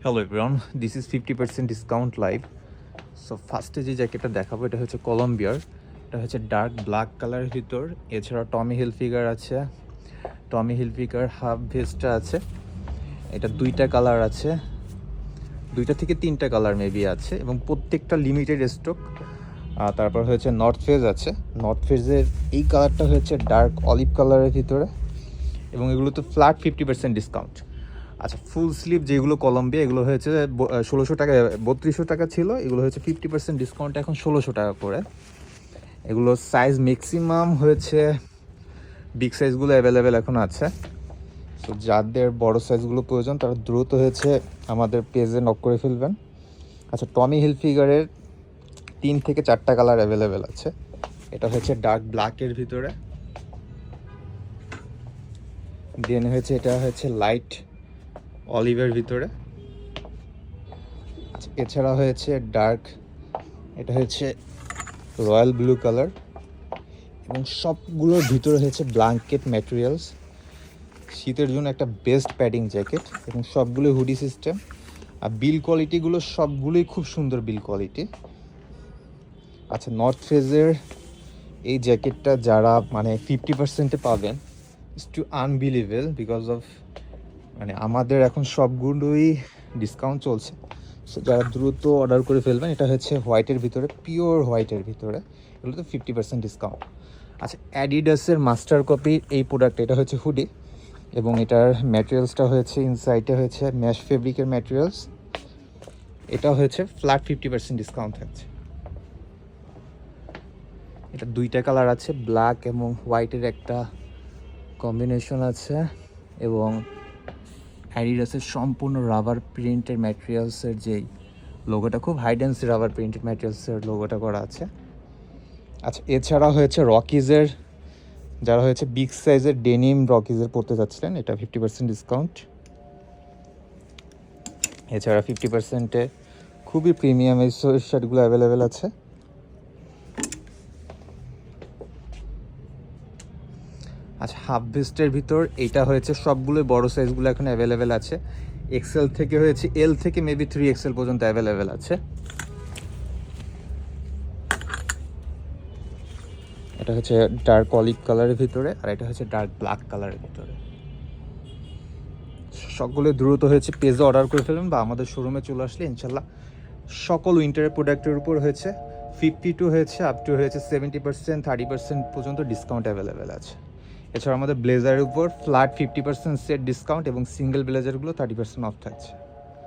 Hello everyone, this is 50% discount live. So ফার্স্টে যে জ্যাকেটটা দেখাবো এটা হচ্ছে কলম্বিয়ার। এটা হচ্ছে ডার্ক ব্ল্যাক কালারের ভিতর। এছাড়া টমি হিলফিগার আছে, টমি হিলফিগার হাফ ভেস্টটা আছে। এটা দুইটা কালার আছে, দুইটা থেকে তিনটা কালার মেবি আছে এবং প্রত্যেকটা লিমিটেড স্টক। তারপর হচ্ছে নর্থ ফেজ আছে। নর্থ ফেজের এই কালারটা হচ্ছে ডার্ক অলিভ কালারের ভিতরে এবং এগুলো তো ফ্ল্যাট 50% ডিসকাউন্ট। আচ্ছা, ফুল স্লিভ যেগুলো কলম্বিয়া এগুলো হয়েছে 1600 টাকা, 3200 টাকা ছিল। এগুলো হচ্ছে 50% ডিসকাউন্ট, এখন 1600 টাকা করে। এগুলো সাইজ ম্যাক্সিমাম হয়েছে বিগ সাইজগুলো অ্যাভেলেবেল এখন আছে। তো যাদের বড় সাইজগুলো প্রয়োজন তারা দ্রুত হয়েছে আমাদের পেজে নক করে ফেলবেন। আচ্ছা, টমি হিলফিগারের 3 থেকে 4টা কালার অ্যাভেলেবেল আছে। এটা হচ্ছে ডার্ক ব্ল্যাকের ভিতরে, দেন হয়েছে এটা হচ্ছে লাইট অলিভের ভিতরে। আচ্ছা, এছাড়া হয়েছে ডার্ক, এটা হচ্ছে রয়্যাল ব্লু কালার এবং সবগুলোর ভিতরে হচ্ছে ব্ল্যাঙ্কেট ম্যাটেরিয়ালস। শীতের জন্য একটা বেস্ট প্যাডিং জ্যাকেট এবং সবগুলো হুডি সিস্টেম। আর বিল কোয়ালিটিগুলো সবগুলোই খুব সুন্দর বিল কোয়ালিটি। আচ্ছা, নর্থ ফেজের এই জ্যাকেটটা যারা মানে 50%-এ পাবেন, it's to unbelievable because of মানে আমাদের এখন সবগুলোই ডিসকাউন্ট চলছে। সো যারা দ্রুত অর্ডার করে ফেলবেন। এটা হচ্ছে হোয়াইটের ভিতরে, পিওর হোয়াইটের ভিতরে, এগুলো তো 50% ডিসকাউন্ট। আচ্ছা, অ্যাডিডাসের মাস্টার কপি এই প্রোডাক্ট, এটা হচ্ছে হুডি এবং এটার ম্যাটেরিয়ালসটা হয়েছে ইনসাইডে হয়েছে ম্যাশ ফেব্রিকের ম্যাটেরিয়ালস। এটা হয়েছে ফ্ল্যাট 50% ডিসকাউন্ট থাকছে। এটা দুইটা কালার আছে, ব্ল্যাক এবং হোয়াইটের একটা কম্বিনেশন আছে এবং অ্যাডিডাসের সম্পূর্ণ রাবার প্রিন্টের ম্যাটেরিয়ালসের যেই লোগোটা, খুব হাই ডেন্সি রাবার প্রিন্টেড ম্যাটেরিয়ালসের লোগোটা করা আছে। আচ্ছা, এছাড়া হয়েছে রকিজের, যারা হয়েছে বিগ সাইজের ডেনিম রকিজের পড়তে যাচ্ছিলেন, এটা 50% ডিসকাউন্ট। এছাড়া 50%-এ খুবই প্রিমিয়াম এই শার্টগুলো অ্যাভেলেবেল আছে। আচ্ছা, হাফ ভেস্টের ভিতর এইটা হয়েছে সবগুলোই বড় সাইজগুলো এখন অ্যাভেলেবেল আছে। এক্সেল থেকে হয়েছে এল থেকে মেবি 3XL পর্যন্ত অ্যাভেলেবেল আছে। এটা হচ্ছে ডার্ক অলিভ কালারের ভিতরে আর এটা হচ্ছে ডার্ক ব্ল্যাক কালারের ভিতরে। সকলে দ্রুত হয়েছে পেজে অর্ডার করে ফেলবেন বা আমাদের শোরুমে চলে আসলে ইনশাল্লাহ সকল উইন্টারের প্রোডাক্টের উপর হয়েছে 52 হয়েছে আপ টু হয়েছে 70%, 30% পর্যন্ত ডিসকাউন্ট অ্যাভেলেবেল আছে। এছাড়া আমাদের ব্লেজারের উপর ফ্ল্যাট 50% সেট ডিসকাউন্ট এবং সিঙ্গেল ব্লেজারগুলো 30% অফ থাকছে।